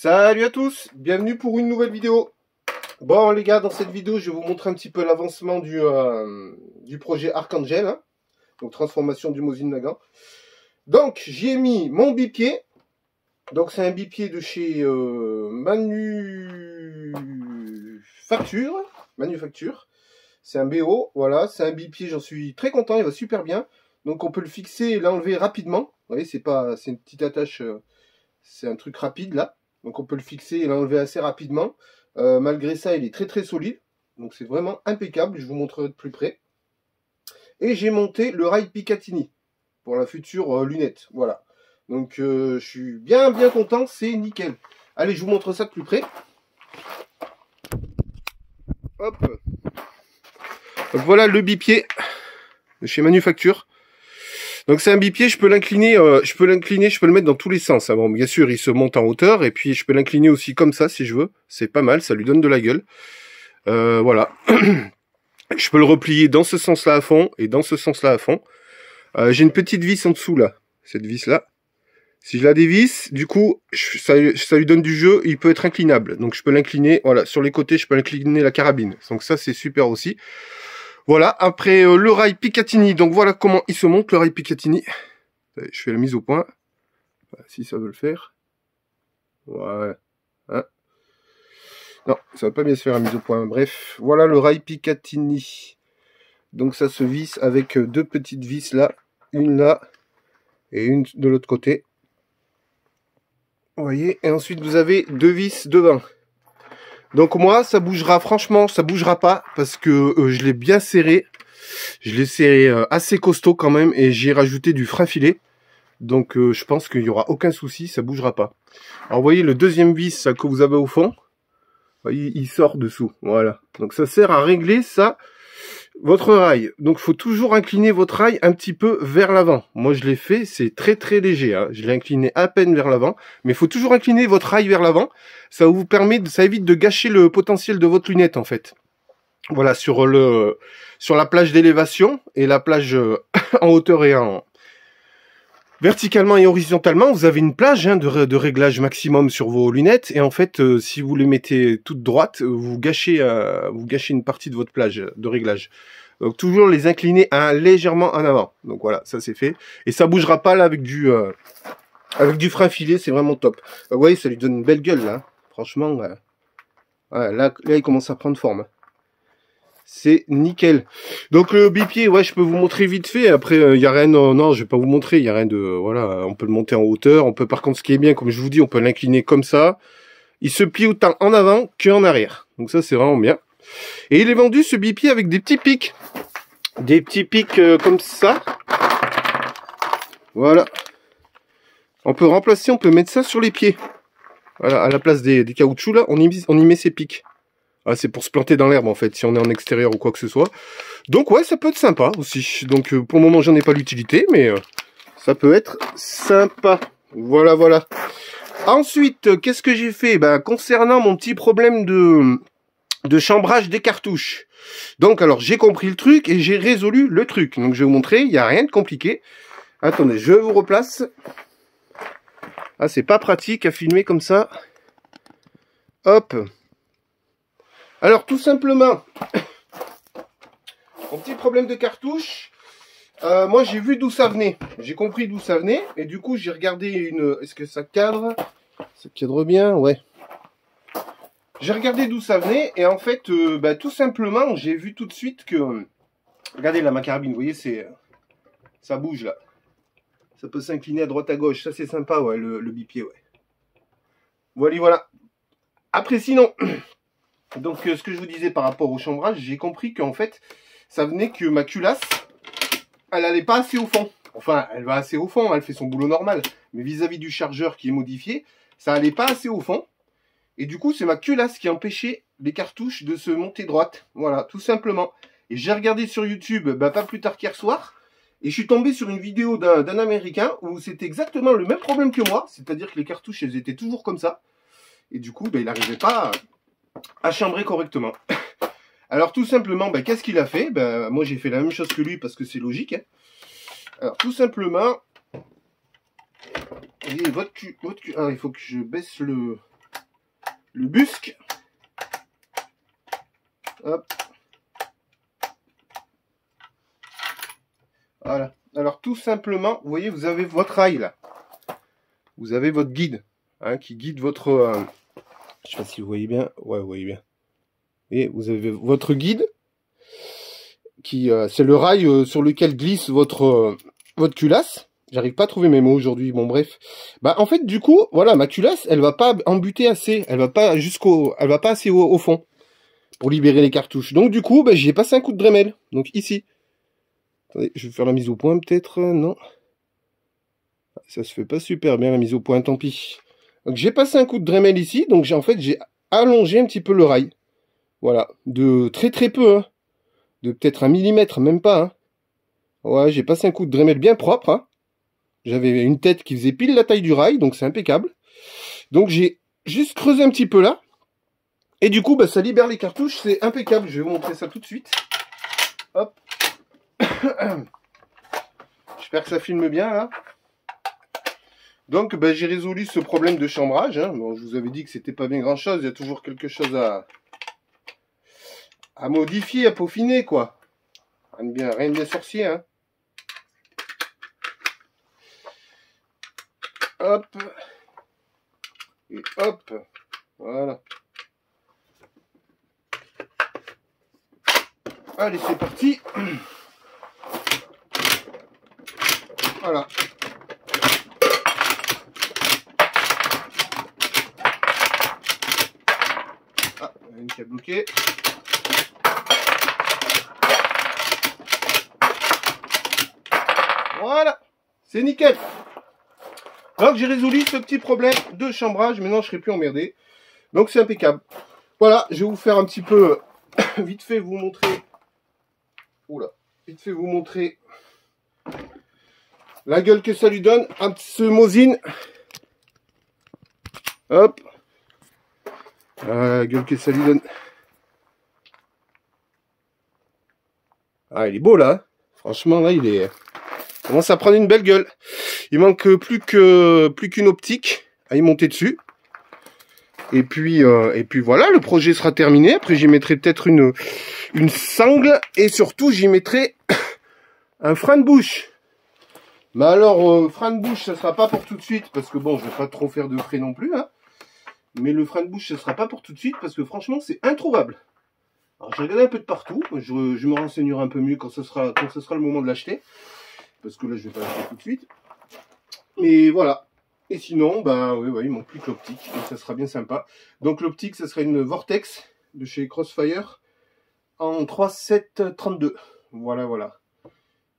Salut à tous, bienvenue pour une nouvelle vidéo. Bon les gars, dans cette vidéo, je vais vous montrer un petit peu l'avancement du projet Archangel, hein, donc transformation du Mosin Nagant. Donc j'y ai mis mon bipied, donc c'est un bipied de chez Manufacture, c'est un BO, voilà, c'est un bipied, j'en suis très content, il va super bien. Donc on peut le fixer et l'enlever rapidement, vous voyez, c'est une petite attache, c'est un truc rapide là. Donc on peut le fixer et l'enlever assez rapidement. Malgré ça, il est très très solide. Donc c'est vraiment impeccable. Je vous montrerai de plus près. Et j'ai monté le rail Picatinny pour la future lunette. Voilà. Donc je suis bien content. C'est nickel. Allez, je vous montre ça de plus près. Hop. Donc voilà le bipied de chez Manufacture. Donc c'est un bipied, je peux l'incliner, je peux le mettre dans tous les sens. Bon, bien sûr, il se monte en hauteur et puis je peux l'incliner aussi comme ça si je veux. C'est pas mal, ça lui donne de la gueule. Voilà. Je peux le replier dans ce sens-là à fond et dans ce sens-là à fond. J'ai une petite vis en dessous là, cette vis-là. Si je la dévisse, du coup, ça lui donne du jeu. Il peut être inclinable, donc je peux l'incliner. Voilà, sur les côtés, je peux incliner la carabine. Donc ça, c'est super aussi. Voilà, après le rail Picatinny, donc voilà comment il se monte le rail Picatinny. Je fais la mise au point, si ça veut le faire. Voilà. Hein, non, ça va pas bien se faire la mise au point. Bref, voilà le rail Picatinny. Donc ça se visse avec deux petites vis là, une là et une de l'autre côté. Vous voyez, et ensuite vous avez deux vis devant. Donc moi, ça bougera, franchement, ça bougera pas parce que je l'ai bien serré. Je l'ai serré assez costaud quand même et j'ai rajouté du frein filet. Donc je pense qu'il n'y aura aucun souci, ça bougera pas. Alors vous voyez le deuxième vis que vous avez au fond. Vous voyez, il sort dessous. Voilà. Donc ça sert à régler ça, votre rail. Donc il faut toujours incliner votre rail un petit peu vers l'avant. Moi je l'ai fait, c'est très très léger. Hein. Je l'ai incliné à peine vers l'avant. Mais il faut toujours incliner votre rail vers l'avant. Ça vous permet, ça évite de gâcher le potentiel de votre lunette en fait. Voilà, sur la plage d'élévation et la plage en hauteur et en verticalement et horizontalement, vous avez une plage de réglage maximum sur vos lunettes. Et en fait, si vous les mettez toutes droites, vous gâchez une partie de votre plage de réglage. Donc toujours les incliner légèrement en avant. Donc voilà, ça c'est fait. Et ça bougera pas là avec du frein filet, c'est vraiment top. Vous voyez, ça lui donne une belle gueule là. Franchement, là il commence à prendre forme. C'est nickel. Donc le bipied, ouais, je peux vous montrer vite fait. Après, il y a rien. Non, je vais pas vous montrer. Il y a rien de. Voilà, on peut le monter en hauteur. On peut, par contre, ce qui est bien, comme je vous dis, on peut l'incliner comme ça. Il se plie autant en avant qu'en arrière. Donc ça, c'est vraiment bien. Et il est vendu ce bipied avec des petits pics, comme ça. Voilà. On peut remplacer. On peut mettre ça sur les pieds. Voilà, à la place des caoutchoucs là, on y met ces pics. Ah, c'est pour se planter dans l'herbe en fait, si on est en extérieur ou quoi que ce soit. Donc ouais, ça peut être sympa aussi. Donc pour le moment, j'en ai pas l'utilité, mais ça peut être sympa. Voilà, voilà. Ensuite, qu'est-ce que j'ai fait? Ben, concernant mon petit problème de chambrage des cartouches. Donc alors, j'ai compris le truc et j'ai résolu le truc. Donc je vais vous montrer, il n'y a rien de compliqué. Attendez, je vous replace. Ah, c'est pas pratique à filmer comme ça. Hop. Alors tout simplement, mon petit problème de cartouche, moi j'ai vu d'où ça venait, j'ai compris d'où ça venait, et du coup j'ai regardé est-ce que ça cadre? Ça cadre bien, ouais. J'ai regardé d'où ça venait, et en fait, tout simplement, j'ai vu tout de suite que, regardez là ma carabine, vous voyez, ça bouge là. Ça peut s'incliner à droite à gauche, ça c'est sympa, ouais, le bipied, ouais. Voilà. Après sinon... Donc ce que je vous disais par rapport au chambrage, j'ai compris qu'en fait, ça venait que ma culasse, elle allait pas assez au fond. Enfin, elle va assez au fond, elle fait son boulot normal. Mais vis-à-vis du chargeur qui est modifié, ça allait pas assez au fond. Et du coup, c'est ma culasse qui empêchait les cartouches de se monter droite. Voilà, tout simplement. Et j'ai regardé sur YouTube, pas plus tard qu'hier soir, et je suis tombé sur une vidéo d'un Américain où c'était exactement le même problème que moi. C'est-à-dire que les cartouches, elles étaient toujours comme ça. Et du coup, il n'arrivait pas à chambrer correctement. Alors tout simplement, qu'est-ce qu'il a fait? Moi j'ai fait la même chose que lui parce que c'est logique. Hein. Alors tout simplement, il faut que je baisse le... le busc. Hop. Voilà. Alors tout simplement, vous voyez, vous avez votre rail là. Vous avez votre guide, hein, qui guide votre... je sais pas si vous voyez bien. Ouais, vous voyez bien. Et vous avez votre guide, qui c'est le rail sur lequel glisse votre culasse. J'arrive pas à trouver mes mots aujourd'hui, bon bref. Bah en fait du coup, voilà, ma culasse, elle va pas embuter assez, elle va pas assez au fond pour libérer les cartouches. Donc du coup, bah, j'y ai passé un coup de Dremel. Donc ici. Attendez, je vais faire la mise au point peut-être, non. Ça se fait pas super bien la mise au point, tant pis. Donc j'ai passé un coup de Dremel ici, donc j'ai allongé un petit peu le rail. Voilà, de très peu, hein. De peut-être 1 millimètre, même pas. Hein. Ouais, j'ai passé un coup de Dremel bien propre, hein. J'avais une tête qui faisait pile la taille du rail, donc c'est impeccable. Donc j'ai juste creusé un petit peu là. Et du coup, bah, ça libère les cartouches, c'est impeccable. Je vais vous montrer ça tout de suite. Hop. J'espère que ça filme bien là. Donc bah, j'ai résolu ce problème de chambrage. Hein. Bon, je vous avais dit que c'était pas bien grand chose. Il y a toujours quelque chose à modifier, à peaufiner, quoi. Rien de bien sorcier, hein. Hop. Et hop. Voilà. Allez, c'est parti. Voilà. Ah, il y a une qui a bloqué. Voilà. C'est nickel. Donc j'ai résolu ce petit problème de chambrage. Maintenant je ne serai plus emmerdé. Donc c'est impeccable. Voilà, je vais vous faire un petit peu vite fait vous montrer. Oula, vite fait vous montrer la gueule que ça lui donne à ce Mosin. Hop. La gueule que ça lui donne. Ah, il est beau là. Hein. Franchement là il commence à prendre une belle gueule. Il manque plus qu'une optique à y monter dessus. Et puis voilà, le projet sera terminé. Après j'y mettrai peut-être une sangle et surtout j'y mettrai un frein de bouche. Mais alors frein de bouche ça sera pas pour tout de suite parce que bon je vais pas trop faire de frais non plus. Hein. Mais le frein de bouche ça sera pas pour tout de suite parce que franchement c'est introuvable. Alors j'ai regardé un peu de partout. Je me renseignerai un peu mieux quand ce sera le moment de l'acheter. Parce que là je vais pas l'acheter tout de suite. Mais voilà. Et sinon, bah oui, il manque plus que l'optique. Et ça sera bien sympa. Donc l'optique, ça serait une Vortex de chez Crossfire en 3.7.32. Voilà.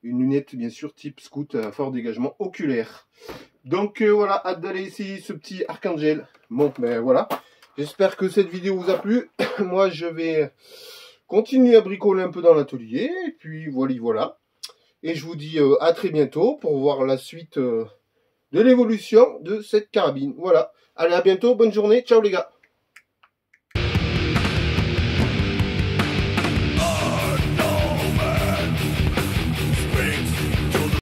Une lunette, bien sûr, type scout à fort dégagement oculaire. Donc voilà, hâte d'aller essayer ce petit Archangel. Bon, ben voilà. J'espère que cette vidéo vous a plu. Moi, je vais continuer à bricoler un peu dans l'atelier. Et puis voilà. Et je vous dis à très bientôt pour voir la suite de l'évolution de cette carabine. Voilà. Allez, à bientôt. Bonne journée. Ciao les gars.